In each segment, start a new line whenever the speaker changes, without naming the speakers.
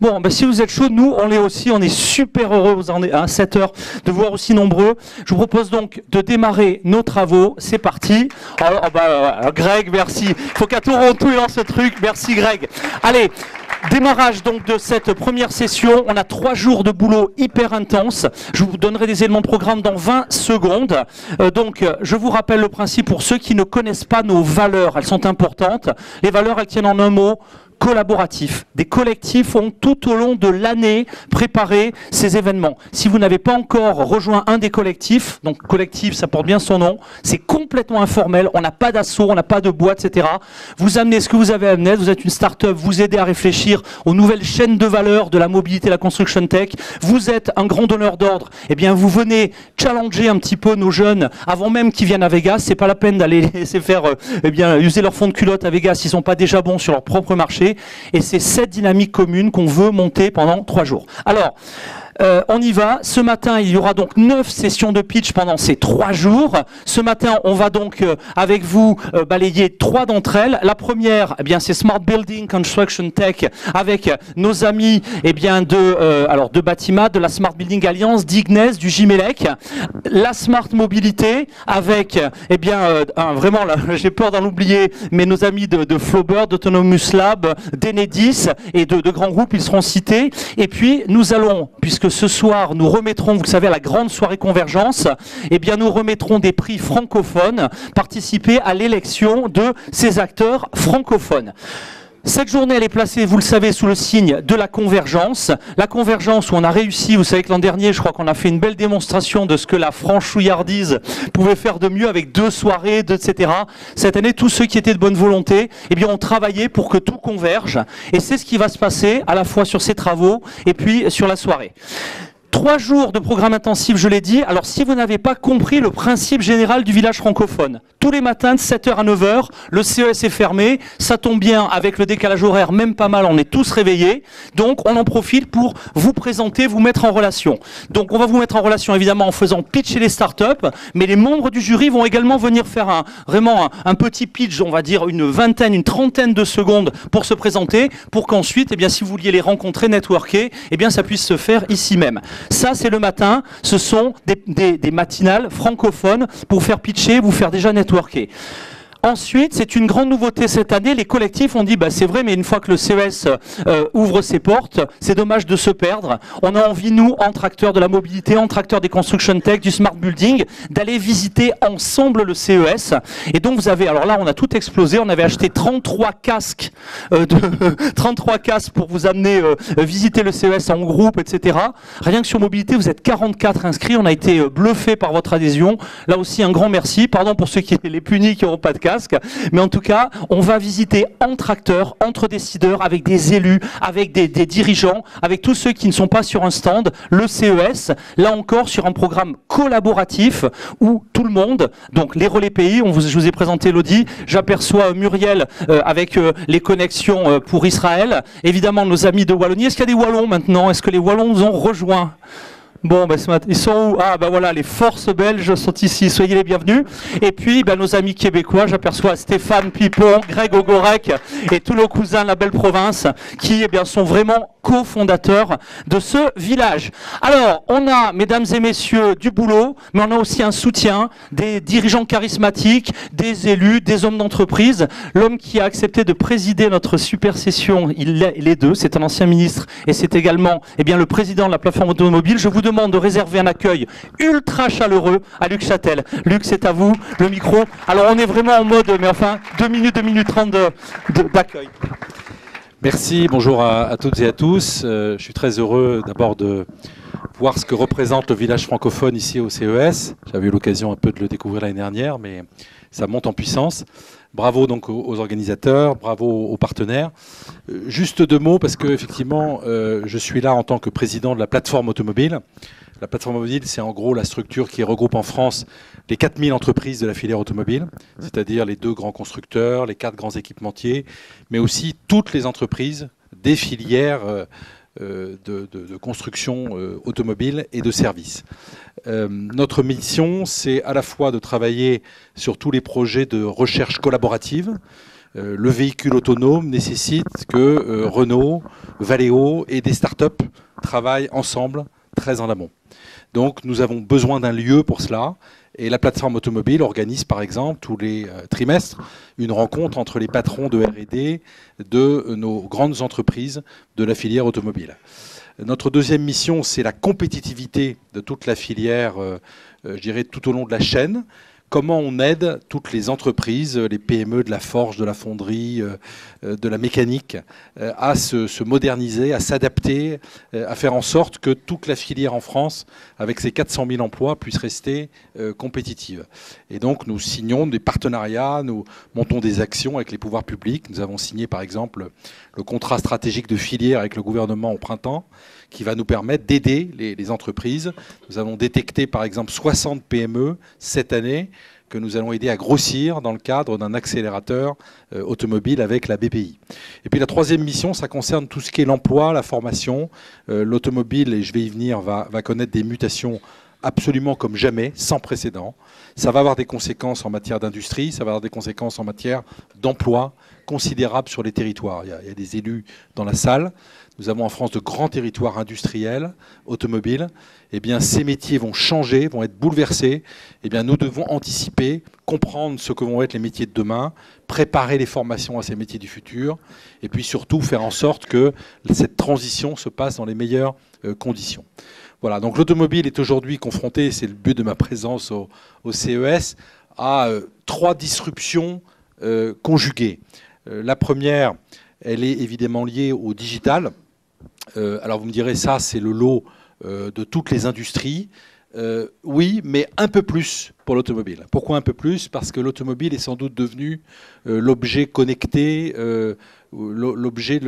Bon, ben, si vous êtes chaud, nous, on l'est aussi. On est super heureux, vous en êtes à 7 heures, de vous voir aussi nombreux. Je vous propose donc de démarrer nos travaux. C'est parti. Greg, merci. Il faut qu'à Toronto, il lance ce truc. Merci, Greg. Allez. Démarrage donc de cette première session. On a 3 jours de boulot hyper intense. Je vous donnerai des éléments de programme dans 20 secondes. Je vous rappelle le principe pour ceux qui ne connaissent pas nos valeurs. Elles sont importantes. Les valeurs, elles tiennent en un mot. Collaboratif. Des collectifs ont tout au long de l'année préparé ces événements. Si vous n'avez pas encore rejoint un des collectifs, donc collectif, ça porte bien son nom, c'est complètement informel, on n'a pas d'assaut, on n'a pas de boîte, etc. Vous amenez ce que vous avez à amener, vous êtes une start-up, vous aidez à réfléchir aux nouvelles chaînes de valeur de la mobilité, la construction tech, vous êtes un grand donneur d'ordre, eh bien vous venez challenger un petit peu nos jeunes avant même qu'ils viennent à Vegas, c'est pas la peine d'aller laisser faire user leur fond de culotte à Vegas s'ils sont pas déjà bons sur leur propre marché. Et c'est cette dynamique commune qu'on veut monter pendant 3 jours. Alors, on y va. Ce matin, il y aura donc 9 sessions de pitch pendant ces 3 jours. Ce matin, on va donc avec vous balayer 3 d'entre elles. La première, eh bien, c'est Smart Building Construction Tech avec nos amis de Batimat, de la Smart Building Alliance, d'Ignes, du Gimelec. La Smart Mobilité avec, vraiment, là, j'ai peur d'en oublier, mais nos amis de Flowbird, d'Autonomous Lab, d'Enedis et de grands groupes, ils seront cités. Et puis, nous allons, puisque ce soir, nous remettrons, vous le savez, à la grande soirée Convergence, eh bien, nous remettrons des prix francophones, participer à l'élection de ces acteurs francophones. Cette journée, elle est placée, vous le savez, sous le signe de la convergence. La convergence où on a réussi, vous savez que l'an dernier, je crois qu'on a fait une belle démonstration de ce que la franchouillardise pouvait faire de mieux avec 2 soirées, etc. Cette année, tous ceux qui étaient de bonne volonté, eh bien, ont travaillé pour que tout converge. Et c'est ce qui va se passer à la fois sur ces travaux et puis sur la soirée. 3 jours de programme intensif, je l'ai dit. Alors, si vous n'avez pas compris le principe général du village francophone, tous les matins de 7h à 9h, le CES est fermé. Ça tombe bien avec le décalage horaire, même pas mal, on est tous réveillés. Donc, on en profite pour vous présenter, vous mettre en relation. Donc, on va vous mettre en relation, évidemment, en faisant pitcher les startups, mais les membres du jury vont également venir faire un petit pitch, on va dire une vingtaine, une trentaine de secondes pour se présenter, pour qu'ensuite, eh bien, si vous vouliez les rencontrer, networker, eh bien, ça puisse se faire ici même. Ça, c'est le matin. Ce sont des matinales francophones pour faire pitcher, vous faire déjà networker. Ensuite, c'est une grande nouveauté cette année. Les collectifs ont dit, c'est vrai, mais une fois que le CES ouvre ses portes, c'est dommage de se perdre. On a envie, nous, entre acteurs de la mobilité, entre acteurs des construction tech, du smart building, d'aller visiter ensemble le CES. Et donc, vous avez, alors là, on a tout explosé. On avait acheté 33 casques, 33 casques pour vous amener visiter le CES en groupe, etc. Rien que sur mobilité, vous êtes 44 inscrits. On a été bluffés par votre adhésion. Là aussi, un grand merci. Pardon pour ceux qui étaient les punis qui n'auront pas de casque. Mais en tout cas, on va visiter entre acteurs, entre décideurs, avec des élus, avec des dirigeants, avec tous ceux qui ne sont pas sur un stand, le CES, là encore sur un programme collaboratif où tout le monde, donc les relais pays, je vous ai présenté l'Audi, j'aperçois Muriel avec les connexions pour Israël, évidemment nos amis de Wallonie. Est-ce qu'il y a des Wallons maintenant? Est-ce que les Wallons nous ont rejoints? Bon, ce matin, ils sont où? Ah, voilà, les forces belges sont ici, soyez les bienvenus. Et puis, nos amis québécois, j'aperçois Stéphane Pipon, Greg Ogorek et tous nos cousins de la belle province qui, sont vraiment cofondateurs de ce village. Alors, on a, mesdames et messieurs, du boulot, mais on a aussi un soutien des dirigeants charismatiques, des élus, des hommes d'entreprise. L'homme qui a accepté de présider notre super session, il est 2, c'est un ancien ministre et c'est également, le président de la plateforme automobile. Je vous demande de réserver un accueil ultra chaleureux à Luc Châtel. Luc, c'est à vous, le micro. Alors, on est vraiment en mode, 2 minutes 30 d'accueil.
Merci, bonjour à toutes et à tous. Je suis très heureux d'abord de voir ce que représente le village francophone ici au CES. J'avais eu l'occasion un peu de le découvrir l'année dernière, mais ça monte en puissance. Bravo donc aux organisateurs, bravo aux partenaires. Juste 2 mots parce que effectivement, je suis là en tant que président de la plateforme automobile. La plateforme automobile, c'est en gros la structure qui regroupe en France les 4000 entreprises de la filière automobile, c'est-à-dire les 2 grands constructeurs, les 4 grands équipementiers, mais aussi toutes les entreprises des filières de construction automobile et de services. Notre mission, c'est à la fois de travailler sur tous les projets de recherche collaborative, Le véhicule autonome nécessite que Renault, Valeo et des startups travaillent ensemble, très en amont. Donc nous avons besoin d'un lieu pour cela. Et la plateforme automobile organise par exemple tous les trimestres une rencontre entre les patrons de R&D de nos grandes entreprises de la filière automobile. Notre deuxième mission, c'est la compétitivité de toute la filière, je dirais tout au long de la chaîne. Comment on aide toutes les entreprises, les PME de la forge, de la fonderie, de la mécanique, à se moderniser, à s'adapter, à faire en sorte que toute la filière en France, avec ses 400 000 emplois, puisse rester compétitive. Et donc nous signons des partenariats, nous montons des actions avec les pouvoirs publics. Nous avons signé par exemple le contrat stratégique de filière avec le gouvernement au printemps, qui va nous permettre d'aider les entreprises. Nous avons détecté par exemple 60 PME cette année que nous allons aider à grossir dans le cadre d'un accélérateur automobile avec la BPI. Et puis la troisième mission, ça concerne tout ce qui est l'emploi, la formation. L'automobile, et je vais y venir, va connaître des mutations absolument comme jamais, sans précédent. Ça va avoir des conséquences en matière d'industrie, ça va avoir des conséquences en matière d'emploi considérables sur les territoires. Il y a des élus dans la salle. Nous avons en France de grands territoires industriels, automobiles. Eh bien, ces métiers vont changer, vont être bouleversés. Eh bien, nous devons anticiper, comprendre ce que vont être les métiers de demain, préparer les formations à ces métiers du futur, et puis surtout faire en sorte que cette transition se passe dans les meilleures conditions. Voilà, donc l'automobile est aujourd'hui confrontée, c'est le but de ma présence au CES, à 3 disruptions conjuguées. La première, elle est évidemment liée au digital. Alors vous me direz, ça c'est le lot de toutes les industries. Oui, mais un peu plus pour l'automobile. Pourquoi un peu plus? Parce que l'automobile est sans doute devenu l'objet connecté, l'objet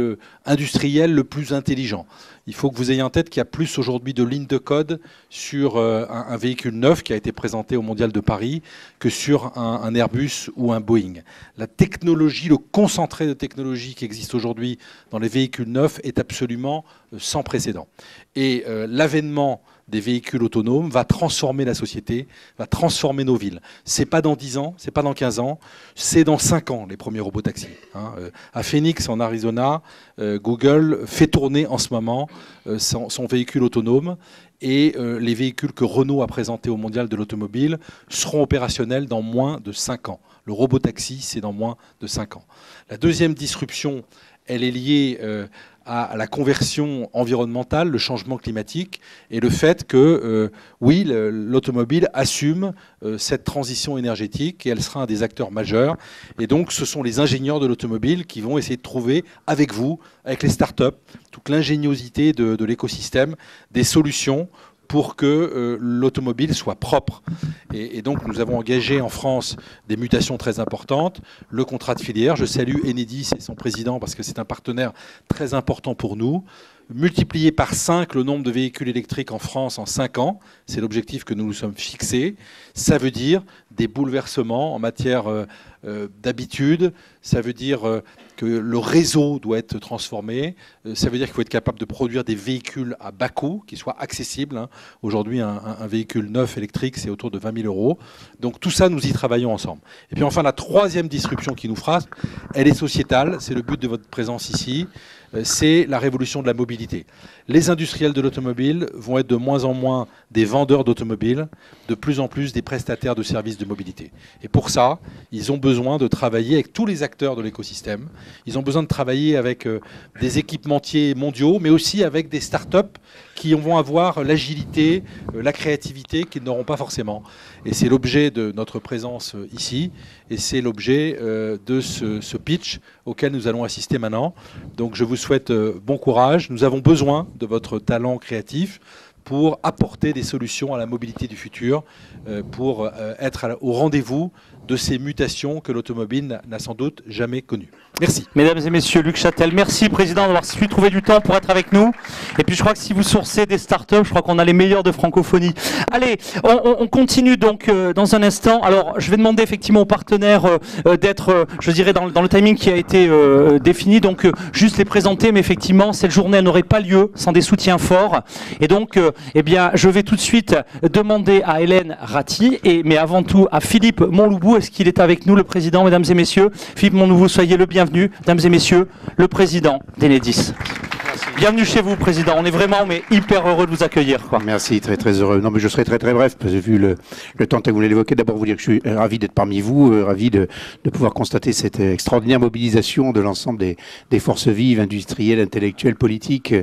industriel le plus intelligent. Il faut que vous ayez en tête qu'il y a plus aujourd'hui de lignes de code sur un véhicule neuf qui a été présenté au Mondial de Paris que sur un Airbus ou un Boeing. La technologie, le concentré de technologie qui existe aujourd'hui dans les véhicules neufs est absolument sans précédent. Et l'avènement des véhicules autonomes va transformer la société, va transformer nos villes. C'est pas dans 10 ans, c'est pas dans 15 ans, c'est dans 5 ans les premiers robotaxis. À Phoenix, en Arizona, Google fait tourner en ce moment son véhicule autonome et les véhicules que Renault a présentés au Mondial de l'automobile seront opérationnels dans moins de 5 ans. Le robotaxi, c'est dans moins de 5 ans. La deuxième disruption, elle est liée à la conversion environnementale, le changement climatique et le fait que, oui, l'automobile assume cette transition énergétique et elle sera un des acteurs majeurs. Et donc, ce sont les ingénieurs de l'automobile qui vont essayer de trouver, avec vous, avec les startups, toute l'ingéniosité de l'écosystème, des solutions pour que l'automobile soit propre. Et donc nous avons engagé en France des mutations très importantes. Le contrat de filière, je salue Enedis et son président parce que c'est un partenaire très important pour nous. Multiplier par 5 le nombre de véhicules électriques en France en 5 ans, c'est l'objectif que nous nous sommes fixés. Ça veut dire des bouleversements en matière d'habitude, ça veut dire que le réseau doit être transformé, ça veut dire qu'il faut être capable de produire des véhicules à bas coût, qui soient accessibles. Aujourd'hui, un véhicule neuf électrique, c'est autour de 20 000 €. Donc tout ça, nous y travaillons ensemble. Et puis enfin, la troisième disruption qui nous frappe, elle est sociétale, c'est le but de votre présence ici, c'est la révolution de la mobilité. Les industriels de l'automobile vont être de moins en moins des vendeurs d'automobiles, de plus en plus des prestataires de services de mobilité. Et pour ça, ils ont besoin de travailler avec tous les acteurs de l'écosystème. Ils ont besoin de travailler avec des équipementiers mondiaux, mais aussi avec des startups qui vont avoir l'agilité, la créativité qu'ils n'auront pas forcément. Et c'est l'objet de notre présence ici, et c'est l'objet de ce pitch auquel nous allons assister maintenant. Donc je vous souhaite bon courage. Nous avons besoin de votre talent créatif pour apporter des solutions à la mobilité du futur, pour être au rendez-vous de ces mutations que l'automobile n'a sans doute jamais connues. Merci.
Mesdames et messieurs, Luc Châtel, merci Président d'avoir su trouver du temps pour être avec nous. Et puis je crois que si vous sourcez des startups, je crois qu'on a les meilleurs de francophonie. Allez, on continue donc dans un instant. Alors je vais demander effectivement aux partenaires d'être, je dirais, dans le timing qui a été défini. Donc juste les présenter, mais effectivement cette journée n'aurait pas lieu sans des soutiens forts. Et donc, eh bien, je vais tout de suite demander à Hélène Ratti, mais avant tout à Philippe Montloubou nous. Est-ce qu'il est avec nous, le président, mesdames et messieurs? Philippe Mondouveau, soyez le bienvenu. Mesdames et messieurs, le président d'Enedis. Bienvenue chez vous, président. On est vraiment hyper heureux de vous accueillir, quoi.
Merci, très très heureux. Non, mais je serai très très bref, parce que vu le temps que vous l'évoquez, d'abord vous dire que je suis ravi d'être parmi vous, ravi de pouvoir constater cette extraordinaire mobilisation de l'ensemble des forces vives, industrielles, intellectuelles, politiques,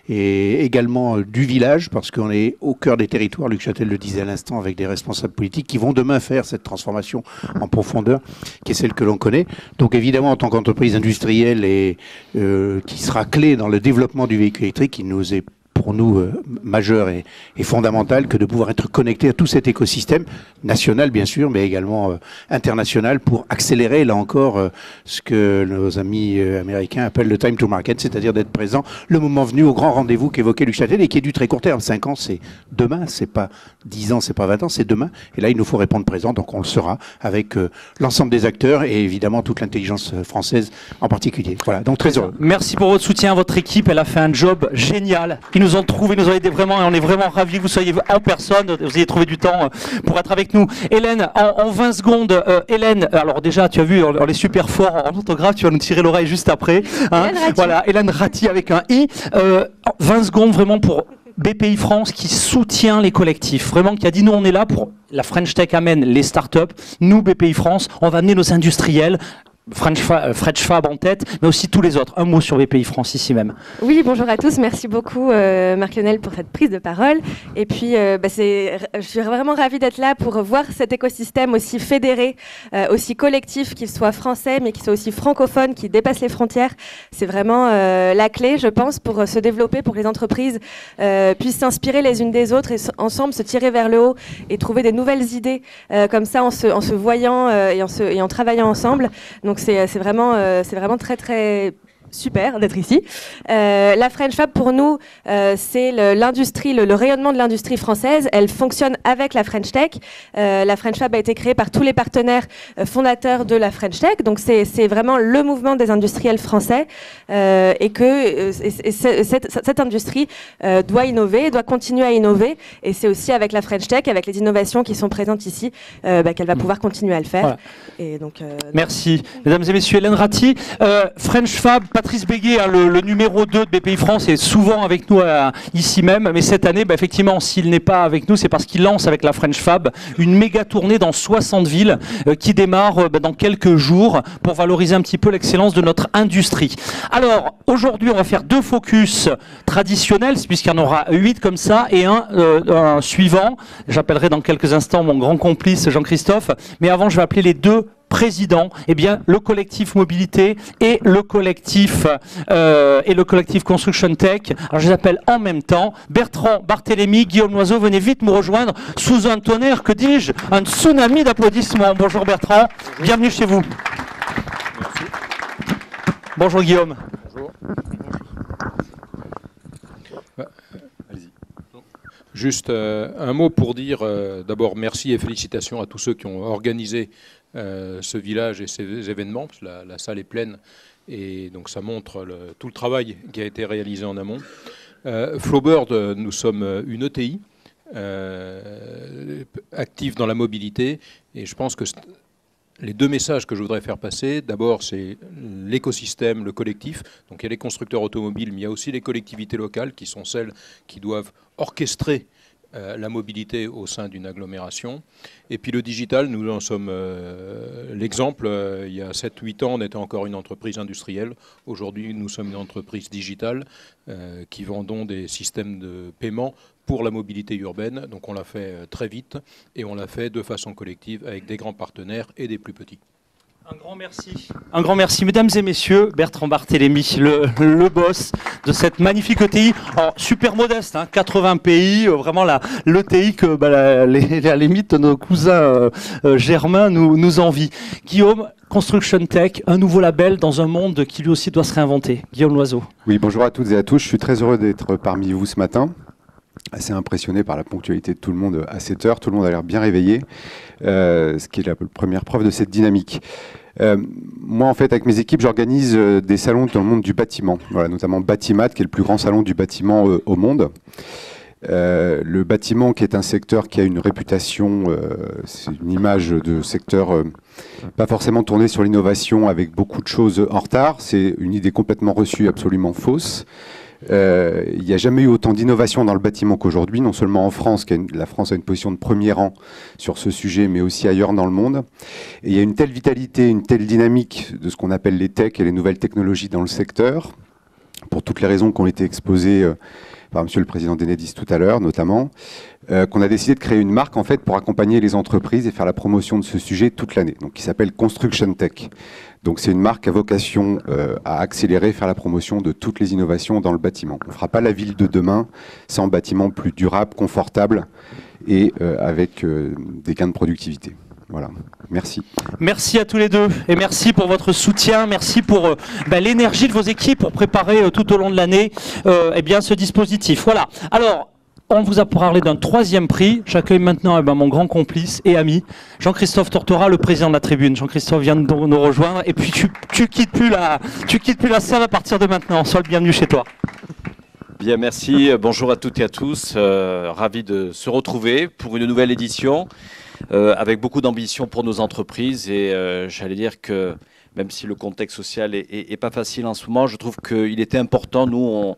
et également du village, parce qu'on est au cœur des territoires, Luc Châtel le disait à l'instant, avec des responsables politiques qui vont demain faire cette transformation en profondeur, qui est celle que l'on connaît. Donc évidemment, en tant qu'entreprise industrielle et qui sera clé dans le développement du véhicule électrique, qui nous est pour nous majeur et fondamental que de pouvoir être connecté à tout cet écosystème national bien sûr, mais également international, pour accélérer là encore ce que nos amis américains appellent le time to market, c'est-à-dire d'être présent le moment venu au grand rendez-vous qu'évoquait Luc Châtel et qui est du très court terme. 5 ans, c'est demain, c'est pas 10 ans, c'est pas 20 ans, c'est demain. Et là, il nous faut répondre présent, donc on le sera avec l'ensemble des acteurs et évidemment toute l'intelligence française en particulier. Voilà, donc très heureux.
Merci pour votre soutien à votre équipe. Elle a fait un job génial. Ils nous ont trouvé, nous ont aidé vraiment, et on est vraiment ravis que vous soyez en personne, vous ayez trouvé du temps pour être avec nous. Hélène, en 20 secondes, Hélène, alors déjà, tu as vu, on est super fort en orthographe, tu vas nous tirer l'oreille juste après. Hein. Voilà, Hélène Ratti avec un I. 20 secondes vraiment pour BPI France qui soutient les collectifs, vraiment qui a dit nous on est là pour la French Tech amène les startups, nous BPI France, on va amener nos industriels. French Fab en tête, mais aussi tous les autres. Un mot sur BPI France ici même.
Oui, bonjour à tous. Merci beaucoup Marc-Lionel pour cette prise de parole. Et puis, je suis vraiment ravie d'être là pour voir cet écosystème aussi fédéré, aussi collectif, qu'il soit français, mais qu'il soit aussi francophone, qui dépasse les frontières. C'est vraiment la clé, je pense, pour se développer, pour que les entreprises puissent s'inspirer les unes des autres et ensemble se tirer vers le haut et trouver des nouvelles idées comme ça en se voyant et en travaillant ensemble. Donc c'est vraiment très très super d'être ici. La French Fab pour nous, c'est l'industrie, le rayonnement de l'industrie française. Elle fonctionne avec la French Tech. La French Fab a été créée par tous les partenaires fondateurs de la French Tech. Donc c'est vraiment le mouvement des industriels français et que cette industrie doit innover, doit continuer à innover. Et c'est aussi avec la French Tech, avec les innovations qui sont présentes ici, qu'elle va pouvoir continuer à le faire. Voilà. Et donc,
merci. Mesdames et messieurs, Hélène Ratti, French Fab, Patrice Béguet, le numéro 2 de BPI France, est souvent avec nous ici même, mais cette année, effectivement, s'il n'est pas avec nous, c'est parce qu'il lance avec la French Fab une méga tournée dans 60 villes qui démarre dans quelques jours pour valoriser un petit peu l'excellence de notre industrie. Alors, aujourd'hui, on va faire 2 focus traditionnels, puisqu'il y en aura 8 comme ça, et un suivant. J'appellerai dans quelques instants mon grand complice Jean-Christophe, mais avant, je vais appeler les 2 président, eh bien, le collectif Mobilité et le collectif Construction Tech. Alors, je les appelle en même temps. Bertrand Barthélémy, Guillaume Loiseau, venez vite me rejoindre sous un tonnerre, que dis-je, un tsunami d'applaudissements. Bonjour Bertrand, bienvenue chez vous.
Merci.
Bonjour Guillaume.
Bonjour. Allez-y. Juste un mot pour dire d'abord merci et félicitations à tous ceux qui ont organisé ce village et ces événements, parce que la salle est pleine et donc ça montre tout le travail qui a été réalisé en amont. Flowbird, nous sommes une ETI active dans la mobilité et je pense que les 2 messages que je voudrais faire passer, d'abord c'est l'écosystème, le collectif, donc il y a les constructeurs automobiles mais il y a aussi les collectivités locales qui sont celles qui doivent orchestrer la mobilité au sein d'une agglomération. Et puis le digital, nous en sommes l'exemple. Il y a 7-8 ans, on était encore une entreprise industrielle. Aujourd'hui, nous sommes une entreprise digitale qui vendons des systèmes de paiement pour la mobilité urbaine. Donc on l'a fait très vite et on l'a fait de façon collective avec des grands partenaires et des plus petits.
Un grand merci. Un grand merci. Mesdames et messieurs, Bertrand Barthélémy, le boss de cette magnifique ETI. Alors, super modeste, 80 pays, vraiment l'ETI que à la limite nos cousins germains nous envient. Guillaume, Construction Tech, un nouveau label dans un monde qui lui aussi doit se réinventer. Guillaume Loiseau.
Oui, bonjour à toutes et à tous. Je suis très heureux d'être parmi vous ce matin. Assez impressionné par la ponctualité de tout le monde à 7 heures. Tout le monde a l'air bien réveillé, ce qui est la première preuve de cette dynamique. Moi, en fait, avec mes équipes, j'organise des salons dans le monde du bâtiment, voilà, notamment Batimat, qui est le plus grand salon du bâtiment au monde. Le bâtiment, qui est un secteur qui a une réputation, c'est une image de secteur pas forcément tourné sur l'innovation, avec beaucoup de choses en retard. C'est une idée complètement reçue, absolument fausse. Il n'y a jamais eu autant d'innovation dans le bâtiment qu'aujourd'hui, non seulement en France, la France a une position de premier rang sur ce sujet, mais aussi ailleurs dans le monde. Et il y a une telle vitalité, une telle dynamique de ce qu'on appelle les techs et les nouvelles technologies dans le secteur, pour toutes les raisons qui ont été exposées par Monsieur le Président d'Enedis tout à l'heure, notamment, qu'on a décidé de créer une marque en fait pour accompagner les entreprises et faire la promotion de ce sujet toute l'année, donc qui s'appelle Construction Tech. Donc c'est une marque à vocation à accélérer, faire la promotion de toutes les innovations dans le bâtiment. On ne fera pas la ville de demain sans bâtiment plus durable, confortable et avec des gains de productivité. Voilà, merci.
Merci à tous les deux et merci pour votre soutien, merci pour l'énergie de vos équipes pour préparer tout au long de l'année ce dispositif. Voilà, alors on vous a parlé d'un troisième prix. J'accueille maintenant mon grand complice et ami, Jean-Christophe Tortora, le président de la tribune. Jean-Christophe vient de nous rejoindre et puis tu quittes plus la salle à partir de maintenant. Sois le bienvenu chez toi.
Bien, merci. Bonjour à toutes et à tous. Ravi de se retrouver pour une nouvelle édition. Avec beaucoup d'ambition pour nos entreprises et j'allais dire que même si le contexte social est pas facile en ce moment, je trouve qu'il était important, nous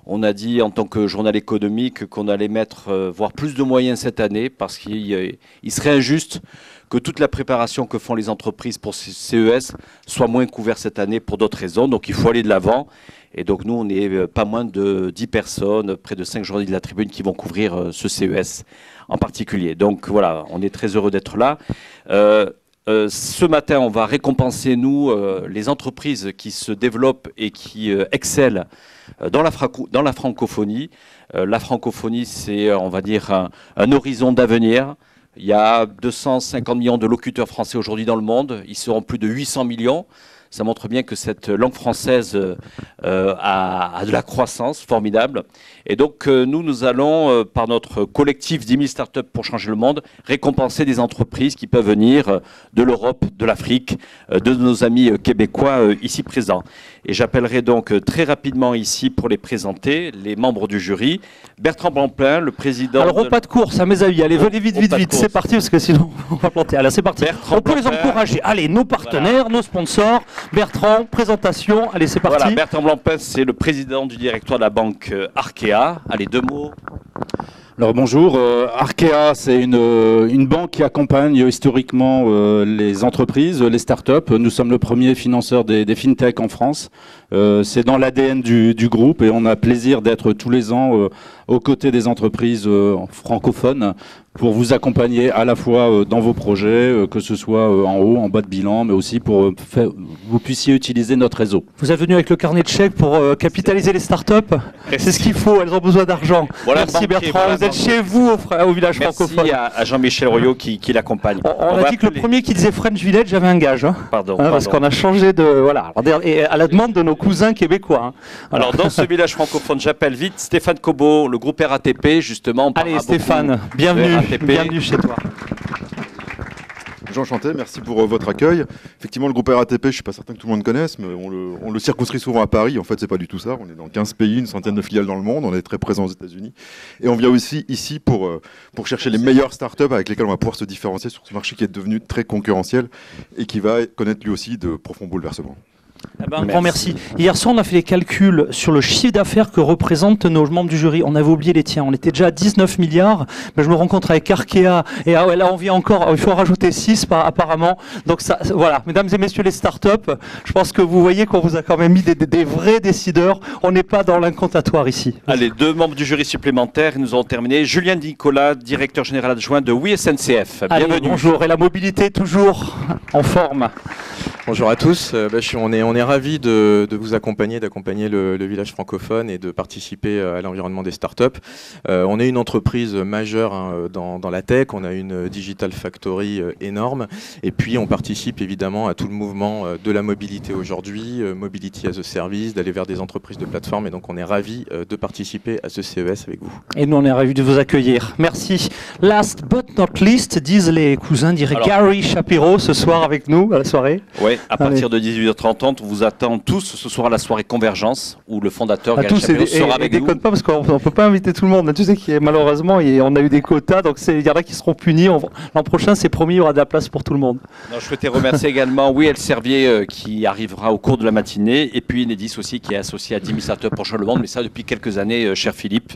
on a dit en tant que journal économique qu'on allait mettre voire plus de moyens cette année parce qu'il serait injuste que toute la préparation que font les entreprises pour CES soit moins couverte cette année pour d'autres raisons, donc il faut aller de l'avant. Et donc nous, on est pas moins de 10 personnes, près de 5 journées de la tribune qui vont couvrir ce CES en particulier. Donc voilà, on est très heureux d'être là. Ce matin, on va récompenser, nous, les entreprises qui se développent et qui excellent dans la francophonie. La francophonie, c'est, on va dire, un horizon d'avenir. Il y a 250 millions de locuteurs français aujourd'hui dans le monde. Ils seront plus de 800 millions. Ça montre bien que cette langue française a de la croissance formidable. Et donc, nous allons, par notre collectif 10 000 startups pour changer le monde, récompenser des entreprises qui peuvent venir de l'Europe, de l'Afrique, de nos amis québécois ici présents. Et j'appellerai donc très rapidement ici, pour les présenter, les membres du jury. Bertrand Blancpain, le président...
Alors, pas de course, à mes avis. Allez, venez vite. C'est parti, parce que sinon, on va planter. Allez, c'est parti. On peut les encourager. Allez, nos partenaires, voilà. Nos sponsors. Bertrand, présentation. Allez, c'est parti.
Voilà, Bertrand Blancpain, c'est le président du directoire de la banque Arkea. Allez, 2 mots.
Alors bonjour, Arkea, c'est une banque qui accompagne historiquement les entreprises, les startups. Nous sommes le premier financeur des fintech en France. C'est dans l'ADN du groupe et on a plaisir d'être tous les ans aux côtés des entreprises francophones pour vous accompagner à la fois dans vos projets, que ce soit en haut, en bas de bilan, mais aussi pour que vous puissiez utiliser notre réseau.
Vous êtes venu avec le carnet de chèques pour capitaliser les startups. C'est ce qu'il faut, elles ont besoin d'argent. Voilà, merci Bertrand, vous êtes chez vous au village francophone.
Merci à Jean-Michel Royot qui l'accompagne.
On a dit que le premier qui disait French Village, j'avais un gage.
Pardon.
Parce qu'on a changé de... Voilà, et à la demande de nos cousins québécois.
Voilà. Alors dans ce village francophone, j'appelle vite Stéphane Cobot, le groupe RATP, justement.
Allez Stéphane, bienvenue chez toi.
Enchanté, merci pour votre accueil. Effectivement, le groupe RATP, je ne suis pas certain que tout le monde connaisse, mais on le circonscrit souvent à Paris. En fait, c'est pas du tout ça. On est dans 15 pays, une centaine de filiales dans le monde. On est très présent aux États-Unis. Et on vient aussi ici pour chercher les meilleures startups avec lesquelles on va pouvoir se différencier sur ce marché qui est devenu très concurrentiel et qui va connaître lui aussi de profonds bouleversements.
Un grand merci. Hier soir, on a fait les calculs sur le chiffre d'affaires que représentent nos membres du jury. On avait oublié les tiens. On était déjà à 19 milliards. Mais je me rencontre avec Arkea. Et là, on vient encore. Il faut en rajouter 6 apparemment. Donc ça, voilà. Mesdames et messieurs les startups, je pense que vous voyez qu'on vous a quand même mis des vrais décideurs. On n'est pas dans l'incantatoire ici.
Allez, 2 membres du jury supplémentaires. Nous avons terminé. Julien Nicolas, directeur général adjoint de Oui SNCF. Bienvenue.
Allez, bonjour. Et la mobilité toujours en forme.
Bonjour à tous. On est ravis de vous accompagner, d'accompagner le village francophone et de participer à l'environnement des startups. On est une entreprise majeure dans la tech, on a une Digital Factory énorme et puis on participe évidemment à tout le mouvement de la mobilité aujourd'hui, Mobility as a Service, d'aller vers des entreprises de plateforme et donc on est ravis de participer à ce CES avec vous.
Et nous on est ravis de vous accueillir. Merci. Last but not least, disent les cousins, dirait Gary Shapiro ce soir avec nous à la soirée.
Ouais. Ouais, à partir de 18h30, on vous attend tous ce soir à la soirée Convergence, où le fondateur Gaël Chapéo sera avec nous.
Déconne pas, parce qu'on ne peut pas inviter tout le monde. Tu sais malheureusement, on a eu des quotas, donc il y en a qui seront punis. L'an prochain, c'est promis, il y aura de la place pour tout le monde.
Non, je souhaitais remercier également El Servier qui arrivera au cours de la matinée, et puis Enedis aussi qui est associé à 10 000 startups pour changer le monde, mais ça depuis quelques années, cher Philippe,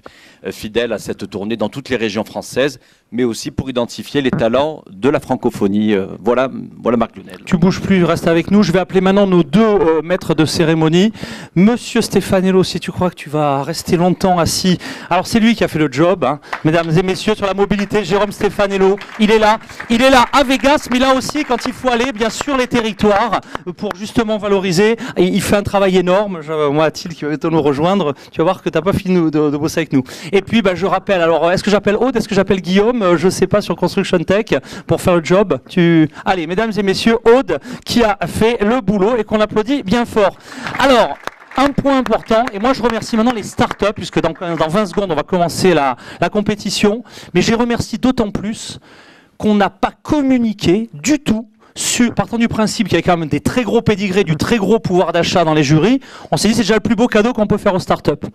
fidèle à cette tournée dans toutes les régions françaises, mais aussi pour identifier les talents de la francophonie. Voilà Marc Lionel.
Tu bouges plus, reste avec nous. Je vais appeler maintenant nos deux maîtres de cérémonie. Monsieur Stefanello, si tu crois que tu vas rester longtemps assis. Alors c'est lui qui a fait le job, hein. Mesdames et messieurs, sur la mobilité, Jérôme Stefanello, il est là à Vegas, mais là aussi quand il faut aller bien sûr les territoires pour justement valoriser. Et il fait un travail énorme. Moi, Athil qui va bientôt nous rejoindre, tu vas voir que tu n'as pas fini de bosser avec nous. Et puis je rappelle, alors est-ce que j'appelle Aude, est-ce que j'appelle Guillaume, je ne sais pas, sur Construction Tech pour faire le job. Allez, mesdames et messieurs, Aude qui a fait le boulot et qu'on applaudit bien fort. Alors, un point important, et moi je remercie maintenant les startups, puisque dans 20 secondes on va commencer la compétition, mais je les remercie d'autant plus qu'on n'a pas communiqué du tout, partant du principe qu'il y a quand même des très gros pédigrés, du très gros pouvoir d'achat dans les jurys. On s'est dit c'est déjà le plus beau cadeau qu'on peut faire aux startups.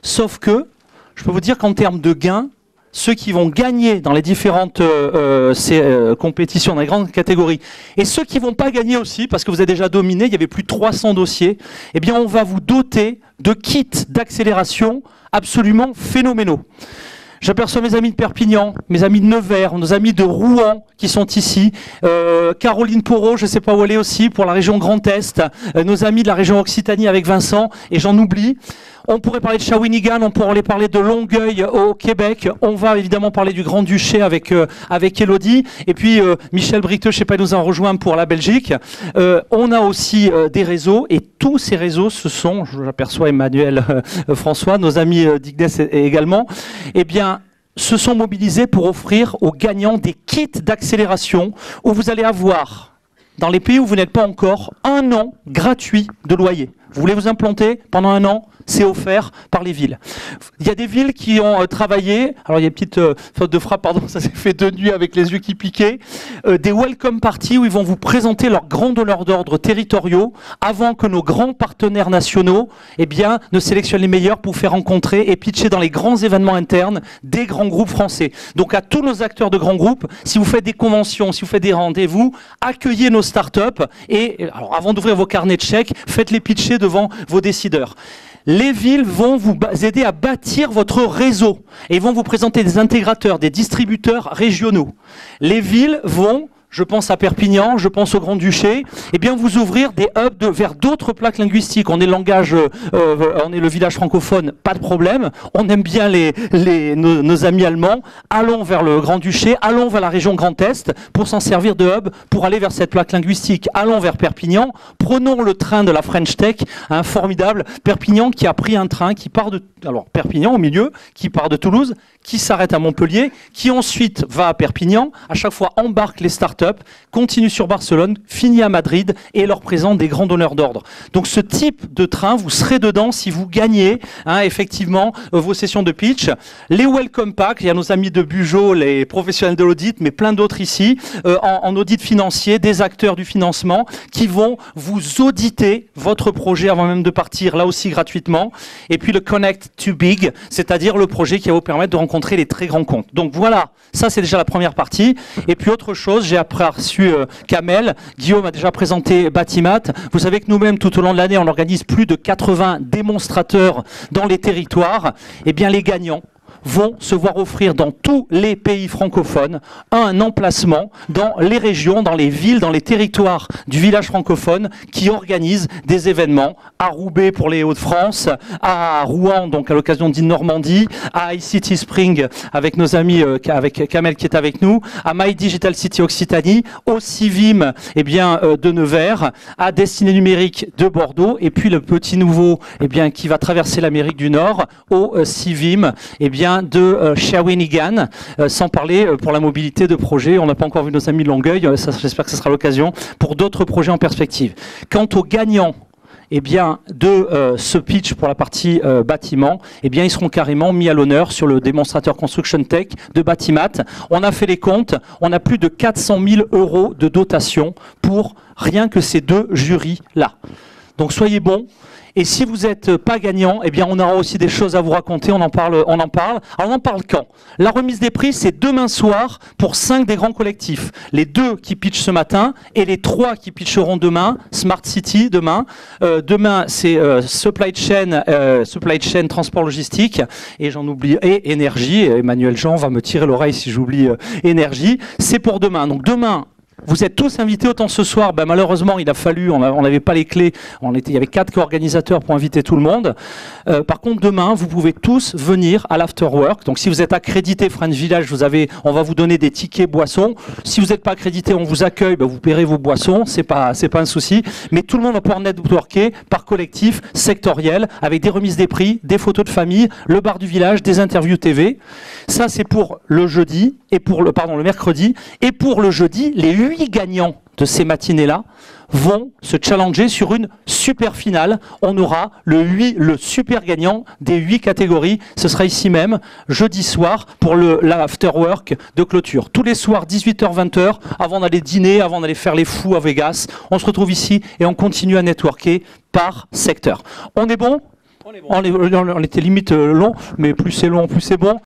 Sauf que, je peux vous dire qu'en termes de gains, ceux qui vont gagner dans les différentes compétitions, dans les grandes catégories, et ceux qui ne vont pas gagner aussi, parce que vous avez déjà dominé, il y avait plus de 300 dossiers, eh bien on va vous doter de kits d'accélération absolument phénoménaux. J'aperçois mes amis de Perpignan, mes amis de Nevers, nos amis de Rouen qui sont ici, Caroline Porot, je ne sais pas où elle est aussi, pour la région Grand Est, nos amis de la région Occitanie avec Vincent, et j'en oublie. On pourrait parler de Shawinigan, on pourrait parler de Longueuil au Québec. On va évidemment parler du Grand-Duché avec Elodie. Et puis Michel Briteux, je ne sais pas, nous en rejoint pour la Belgique. On a aussi des réseaux, et tous ces réseaux, ce sont, j'aperçois Emmanuel François, nos amis d'Ignes également, eh bien, se sont mobilisés pour offrir aux gagnants des kits d'accélération où vous allez avoir, dans les pays où vous n'êtes pas encore, 1 an gratuit de loyer. Vous voulez vous implanter pendant 1 an, c'est offert par les villes. Il y a des villes qui ont travaillé, alors il y a une petite faute de frappe, pardon, ça s'est fait de nuit avec les yeux qui piquaient, des welcome parties où ils vont vous présenter leurs grands donneurs d'ordre territoriaux avant que nos grands partenaires nationaux ne sélectionnent les meilleurs pour faire rencontrer et pitcher dans les grands événements internes des grands groupes français. Donc à tous nos acteurs de grands groupes, si vous faites des conventions, si vous faites des rendez-vous, accueillez nos startups et alors avant d'ouvrir vos carnets de chèques, faites-les pitcher devant vos décideurs. Les villes vont vous aider à bâtir votre réseau et vont vous présenter des intégrateurs, des distributeurs régionaux. Les villes vont, je pense à Perpignan, je pense au Grand-Duché, vous ouvrir des hubs vers d'autres plaques linguistiques. On est on est le village francophone, pas de problème. On aime bien nos amis allemands. Allons vers le Grand-Duché, allons vers la région Grand Est pour s'en servir de hub, pour aller vers cette plaque linguistique. Allons vers Perpignan, prenons le train de la French Tech, un formidable Perpignan qui a pris un train qui part de... Alors Perpignan au milieu, qui part de Toulouse, qui s'arrête à Montpellier, qui ensuite va à Perpignan, à chaque fois embarque les startups, continue sur Barcelone, finit à Madrid et leur présente des grands donneurs d'ordre. Donc ce type de train, vous serez dedans si vous gagnez effectivement vos sessions de pitch. Les Welcome Pack, il y a nos amis de Bugeaud, les professionnels de l'audit, mais plein d'autres ici, en audit financier, des acteurs du financement qui vont vous auditer votre projet avant même de partir, là aussi gratuitement. Et puis le Connect to Big, c'est-à-dire le projet qui va vous permettre de rencontrer les très grands comptes. Donc voilà, ça c'est déjà la première partie. Et puis autre chose, j'ai aperçu Kamel, Guillaume a déjà présenté Batimat. Vous savez que nous-mêmes, tout au long de l'année, on organise plus de 80 démonstrateurs dans les territoires. Eh bien, les gagnants vont se voir offrir dans tous les pays francophones un emplacement dans les régions, dans les villes, dans les territoires du village francophone qui organisent des événements à Roubaix pour les Hauts-de-France, à Rouen, donc à l'occasion d'Île-Normandie, à iCity Spring avec nos amis, avec Kamel qui est avec nous, à My Digital City Occitanie, au Civim de Nevers, à Destinée Numérique de Bordeaux, et puis le petit nouveau qui va traverser l'Amérique du Nord, au Civim de Shawinigan, sans parler pour la mobilité de projets. On n'a pas encore vu nos amis de Longueuil, j'espère que ce sera l'occasion pour d'autres projets en perspective. Quant aux gagnants eh bien, de ce pitch pour la partie bâtiment, eh bien, ils seront carrément mis à l'honneur sur le démonstrateur Construction Tech de Batimat. On a fait les comptes, on a plus de 400 000 € de dotation pour rien que ces deux jurys-là. Donc soyez bons. Et si vous n'êtes pas gagnant, eh bien on aura aussi des choses à vous raconter, on en parle. Alors on en parle quand? La remise des prix, c'est demain soir pour 5 des grands collectifs. Les 2 qui pitchent ce matin et les 3 qui pitcheront demain, Smart City demain. Demain, c'est supply chain, transport logistique, et j'en oublie, et énergie. Et Emmanuel Jean va me tirer l'oreille si j'oublie énergie. C'est pour demain. Donc demain, vous êtes tous invités, autant ce soir, ben malheureusement il a fallu, on n'avait pas les clés, il y avait 4 co-organisateurs pour inviter tout le monde. Par contre demain, vous pouvez tous venir à l'afterwork. Donc si vous êtes accrédité Friends Village, on va vous donner des tickets boissons. Si vous n'êtes pas accrédité, on vous accueille, ben vous paierez vos boissons, c'est pas un souci. Mais tout le monde va pouvoir networker par collectif, sectoriel, avec des remises des prix, des photos de famille, le bar du village, des interviews TV. Ça c'est pour le jeudi, et pour le mercredi, et pour le jeudi, les 8 gagnants de ces matinées-là vont se challenger sur une super finale. On aura le super gagnant des 8 catégories. Ce sera ici même, jeudi soir, pour l'afterwork de clôture. Tous les soirs, 18h-20h, avant d'aller dîner, avant d'aller faire les fous à Vegas. On se retrouve ici et on continue à networker par secteur. On est bon ? On était limite long, mais plus c'est long, plus c'est bon.